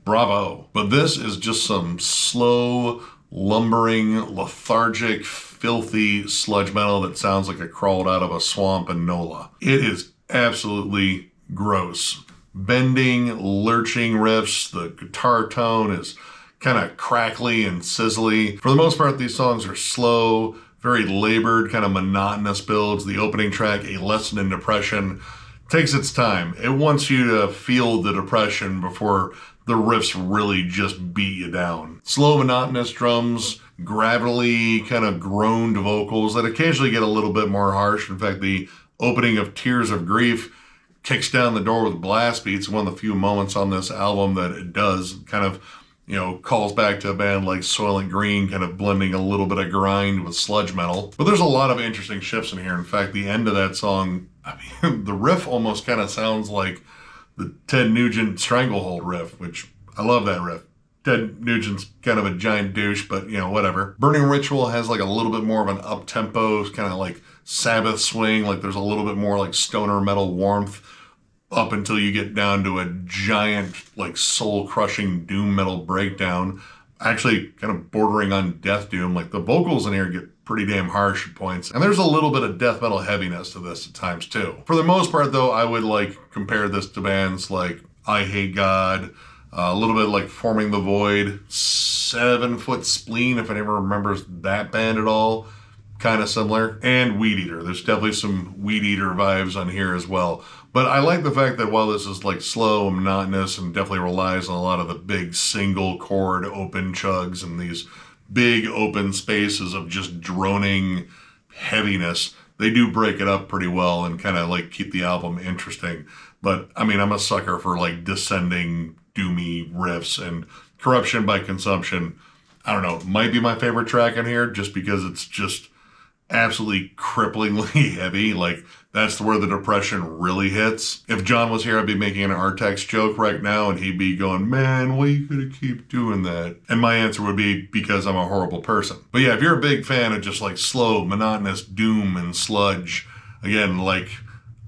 bravo. But this is just some slow, lumbering, lethargic, filthy sludge metal that sounds like it crawled out of a swamp in NOLA. It is absolutely gross. Bending, lurching riffs. The guitar tone is kind of crackly and sizzly. For the most part, these songs are slow, very labored, kind of monotonous builds. The opening track, A Lesson in Depression, takes its time. It wants you to feel the depression before the riffs really just beat you down. Slow, monotonous drums, gravelly, kind of groaned vocals that occasionally get a little bit more harsh. In fact, the opening of Tears of Grief kicks down the door with blast beats. One of the few moments on this album that it does kind of, calls back to a band like Soylent Green, kind of blending a little bit of grind with sludge metal. But there's a lot of interesting shifts in here. In fact, the end of that song, the riff almost kind of sounds like the Ted Nugent Stranglehold riff, which I love that riff. Ted Nugent's kind of a giant douche, but whatever. Burning Ritual has like a little bit more of an up-tempo, kind of like Sabbath swing, like there's a little bit more like stoner metal warmth up until you get down to a giant, like soul-crushing doom metal breakdown. Actually kind of bordering on death doom. Like the vocals in here get pretty damn harsh at points. And there's a little bit of death metal heaviness to this at times too. For the most part though, I would like compare this to bands like I Hate God, a little bit like Forming the Void, 7 Foot Spleen, if anyone remembers that band at all. Kind of similar. And Weed Eater. There's definitely some Weed Eater vibes on here as well. But I like the fact that while this is like slow and monotonous and definitely relies on a lot of the big single chord open chugs and these big open spaces of just droning heaviness, they do break it up pretty well and kind of like keep the album interesting. But I'm a sucker for like descending doomy riffs, and Corruption by Consumption, I don't know, might be my favorite track in here just because it's just absolutely cripplingly heavy. Like that's where the depression really hits. If John was here, I'd be making an Artex joke right now and he'd be going, man, why you gonna keep doing that? And my answer would be because I'm a horrible person. But yeah, if you're a big fan of just like slow, monotonous doom and sludge, again, like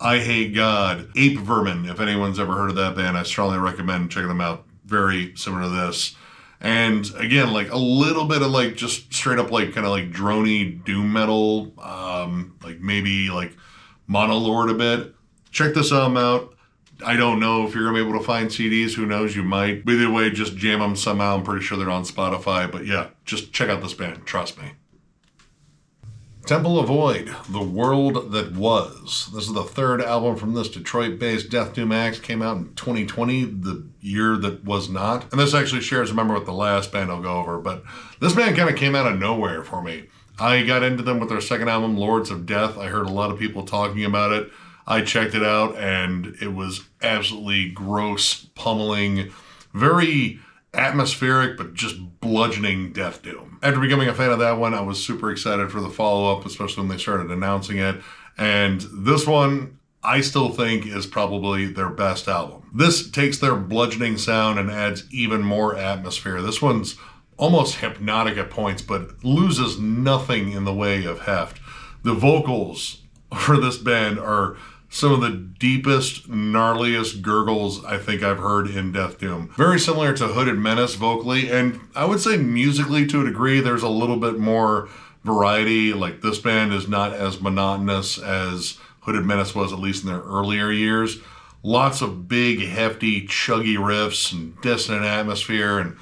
I Hate God, Ape Vermin, if anyone's ever heard of that band, I strongly recommend checking them out. Very similar to this. And again, like a little bit of like just straight up like kind of like droney doom metal, like maybe like Monolord a bit. Check this album out. I don't know if you're gonna be able to find CDs. Who knows? You might. But either way, just jam them somehow. I'm pretty sure they're on Spotify. But yeah, just check out this band. Trust me. Temple of Void, The World That Was. This is the third album from this Detroit-based death doom act. Came out in 2020, the year that was not. And this actually shares a member with the last band I'll go over, but this band kind of came out of nowhere for me. I got into them with their second album, Lords of Death. I heard a lot of people talking about it. I checked it out, and it was absolutely gross, pummeling, very atmospheric, but just bludgeoning death doom. After becoming a fan of that one, I was super excited for the follow-up, especially when they started announcing it. And this one, I still think is probably their best album. This takes their bludgeoning sound and adds even more atmosphere. This one's almost hypnotic at points, but loses nothing in the way of heft. The vocals for this band are some of the deepest, gnarliest gurgles I think I've heard in death doom. Very similar to Hooded Menace vocally, and I would say musically to a degree, there's a little bit more variety. Like this band is not as monotonous as Hooded Menace was, at least in their earlier years. Lots of big, hefty, chuggy riffs and dissonant atmosphere and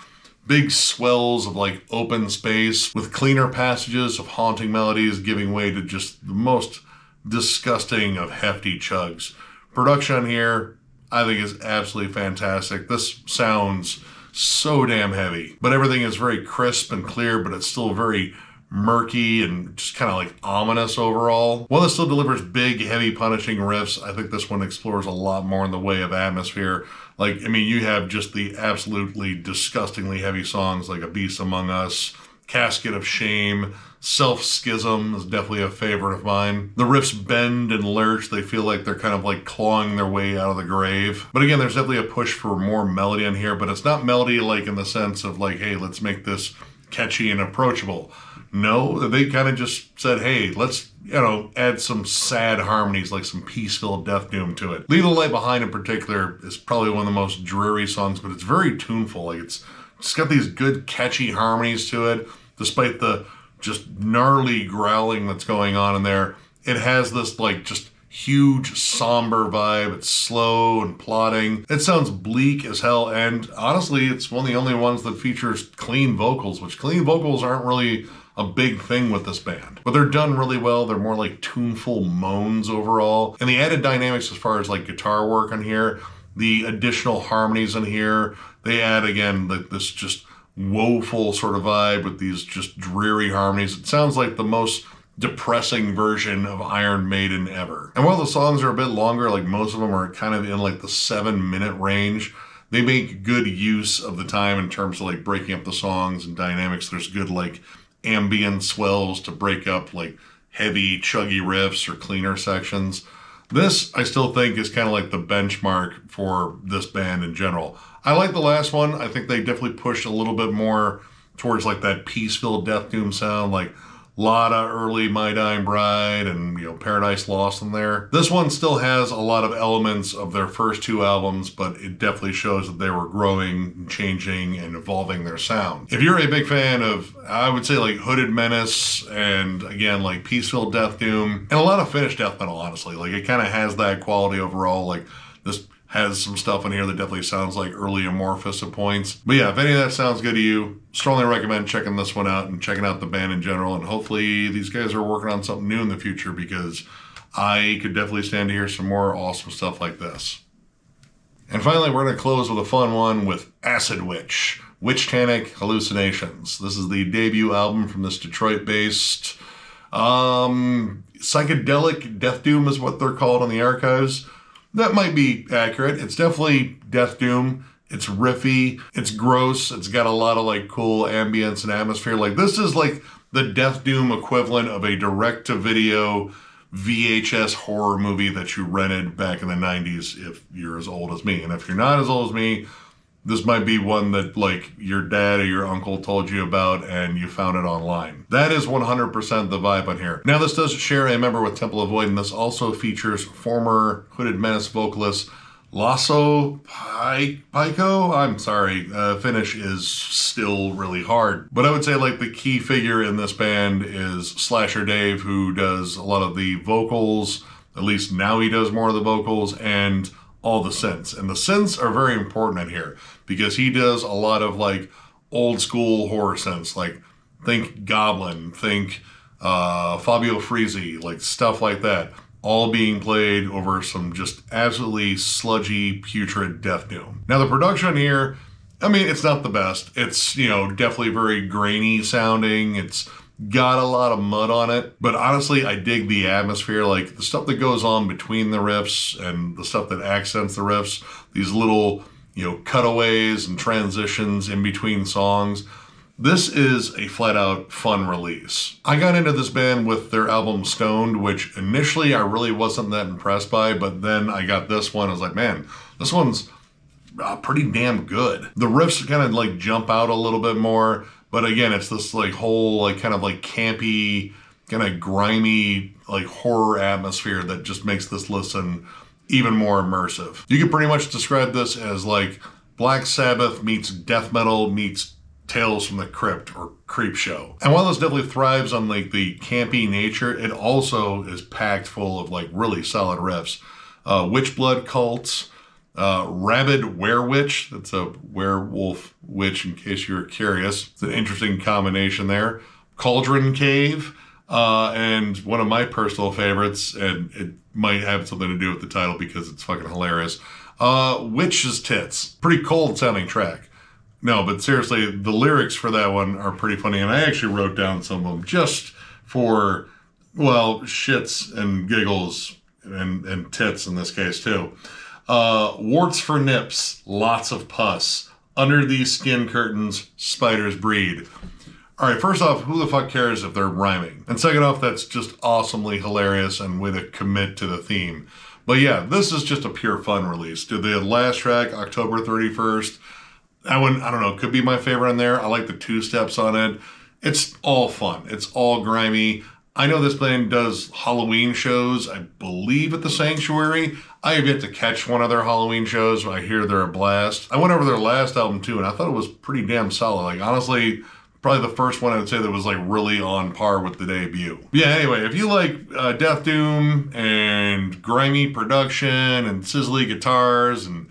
big swells of like open space with cleaner passages of haunting melodies giving way to just the most disgusting of hefty chugs. Production here, I think, is absolutely fantastic. This sounds so damn heavy, but everything is very crisp and clear, but it's still very murky and just kind of like ominous overall. While this still delivers big, heavy, punishing riffs, I think this one explores a lot more in the way of atmosphere. Like, you have just the absolutely disgustingly heavy songs like A Beast Among Us, Casket of Shame, Self-Schism is definitely a favorite of mine. The riffs bend and lurch. They feel like they're kind of like clawing their way out of the grave. But again, there's definitely a push for more melody on here, but it's not melody like in the sense of like, hey, let's make this catchy and approachable. No, they kind of just said, hey, let's, add some sad harmonies, like some peaceful death doom to it. Leave the Light Behind in particular is probably one of the most dreary songs, but it's very tuneful. Like it's got these good catchy harmonies to it, despite the just gnarly growling that's going on in there. It has this like just huge somber vibe. It's slow and plodding. It sounds bleak as hell, and honestly, it's one of the only ones that features clean vocals, which clean vocals aren't really a big thing with this band. But they're done really well. They're more like tuneful moans overall. And the added dynamics as far as like guitar work on here, the additional harmonies in here, they add, again, this just woeful sort of vibe with these just dreary harmonies. It sounds like the most depressing version of Iron Maiden ever. And while the songs are a bit longer, like most of them are kind of in like the 7-minute range, they make good use of the time in terms of like breaking up the songs and dynamics. There's good like ambient swells to break up like heavy chuggy riffs or cleaner sections. This, I still think, is kind of like the benchmark for this band in general. I like the last one. I think they definitely pushed a little bit more towards like that peaceful death doom sound, like a lot of early My Dying Bride and, Paradise Lost in there. This one still has a lot of elements of their first 2 albums, but it definitely shows that they were growing, changing, and evolving their sound. If you're a big fan of, I would say, like Hooded Menace and, again, like peaceful death doom, and a lot of Finnish death metal, honestly. Like, it kind of has that quality overall. Like, this has some stuff in here that definitely sounds like early Amorphous at points. But yeah, if any of that sounds good to you, strongly recommend checking this one out and checking out the band in general. And hopefully these guys are working on something new in the future, because I could definitely stand to hear some more awesome stuff like this. And finally, we're going to close with a fun one with Acid Witch, Witchtanic Hellucinations. This is the debut album from this Detroit-based psychedelic death doom is what they're called on the archives. That might be accurate. It's definitely death doom. It's riffy. It's gross. It's got a lot of like cool ambience and atmosphere. Like, this is like the death doom equivalent of a direct-to-video VHS horror movie that you rented back in the 90s if you're as old as me. And if you're not as old as me, this might be one that like your dad or your uncle told you about and you found it online. That is 100% the vibe on here. Now, this does share a member with Temple of Void, and this also features former Hooded Menace vocalist Lasso Paiko. I'm sorry, Finnish is still really hard. But I would say like the key figure in this band is Slasher Dave, who does a lot of the vocals. At least now he does more of the vocals and all the synths. And the synths are very important in here because he does a lot of like old school horror synths, like think Goblin, think Fabio Frizzi, like stuff like that, all being played over some just absolutely sludgy, putrid death doom. Now the production here, I mean, it's not the best. It's, definitely very grainy sounding. It's got a lot of mud on it, but honestly, I dig the atmosphere, like the stuff that goes on between the riffs and the stuff that accents the riffs, these little, cutaways and transitions in between songs. This is a flat out fun release. I got into this band with their album Stoned, which initially I really wasn't that impressed by, but then I got this one. I was like, man, this one's pretty damn good. The riffs kind of like jump out a little bit more. But again, it's this like whole like kind of like campy, kind of grimy like horror atmosphere that just makes this listen even more immersive. You could pretty much describe this as like Black Sabbath meets death metal meets Tales from the Crypt or Creepshow. And while this definitely thrives on like the campy nature, it also is packed full of like really solid riffs. Witchblood Cults, Rabid Werewitch, that's a werewolf witch in case you were curious. It's an interesting combination there. Cauldron Cave, and one of my personal favorites, and it might have something to do with the title because it's fucking hilarious, Witch's Tits. Pretty cold sounding track. No, but seriously, the lyrics for that one are pretty funny, and I actually wrote down some of them just for, well, shits and giggles, and tits in this case too. Warts for nips, lots of pus. Under these skin curtains, spiders breed. All right, first off, who the fuck cares if they're rhyming? And second off, that's just awesomely hilarious and way to commit to the theme. But yeah, this is just a pure fun release. The last track, October 31st, I don't know, could be my favorite on there. I like the 2 steps on it. It's all fun. It's all grimy. I know this band does Halloween shows, I believe at the Sanctuary. I have yet to catch one of their Halloween shows, but I hear they're a blast. I went over their last album too, and I thought it was pretty damn solid. Like, honestly, probably the first one I would say that was like really on par with the debut. Yeah, anyway, if you like death doom and grimy production and sizzly guitars and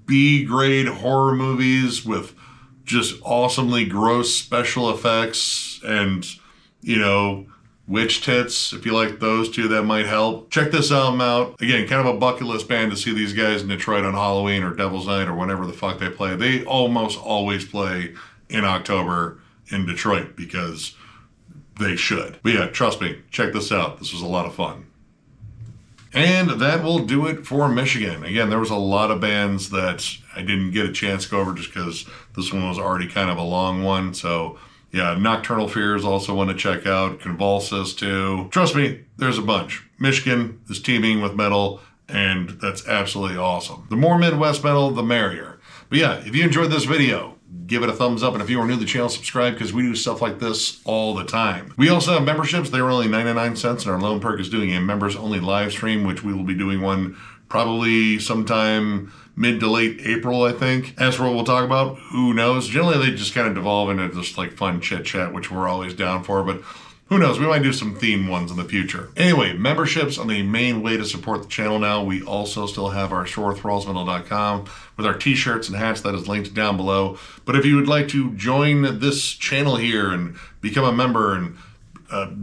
B-grade horror movies with just awesomely gross special effects and, Witch Tits, if you like those two, that might help. Check this album out. Again, kind of a bucket list band to see these guys in Detroit on Halloween or Devil's Night or whenever the fuck they play. They almost always play in October in Detroit because they should. But yeah, trust me, check this out. This was a lot of fun. And that will do it for Michigan. Again, there was a lot of bands that I didn't get a chance to go over just because this one was already kind of a long one. So yeah, Nocturnal Fears also want to check out. Convulsus too. Trust me, there's a bunch. Michigan is teaming with metal, and that's absolutely awesome. The more Midwest metal, the merrier. But yeah, if you enjoyed this video, give it a thumbs up, and if you are new to the channel, subscribe, because we do stuff like this all the time. We also have memberships. They were only 99 cents, and our lone perk is doing a members-only live stream, which we will be doing one probably sometime mid to late April, I think. As for what we'll talk about, who knows? Generally, they just kind of devolve into just like fun chit-chat, which we're always down for, but who knows? We might do some themed ones in the future. Anyway, memberships are the main way to support the channel now. We also still have our store, thrallsmetal.com, with our t-shirts and hats. That is linked down below. But if you would like to join this channel here and become a member and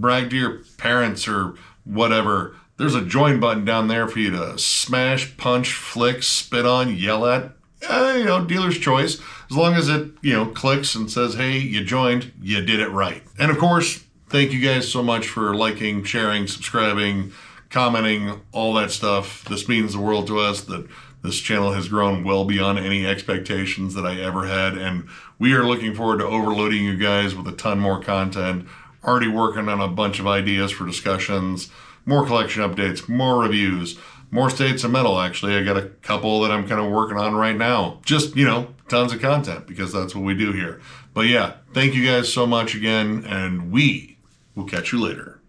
brag to your parents or whatever, there's a join button down there for you to smash, punch, flick, spit on, yell at. Dealer's choice. As long as it, clicks and says, hey, you joined, you did it right. And of course, thank you guys so much for liking, sharing, subscribing, commenting, all that stuff. This means the world to us that this channel has grown well beyond any expectations that I ever had. And we are looking forward to overloading you guys with a ton more content. Already working on a bunch of ideas for discussions, more collection updates, more reviews, more states of metal, actually. I got a couple that I'm kind of working on right now. Just, tons of content, because that's what we do here. But yeah, thank you guys so much again, and we will catch you later.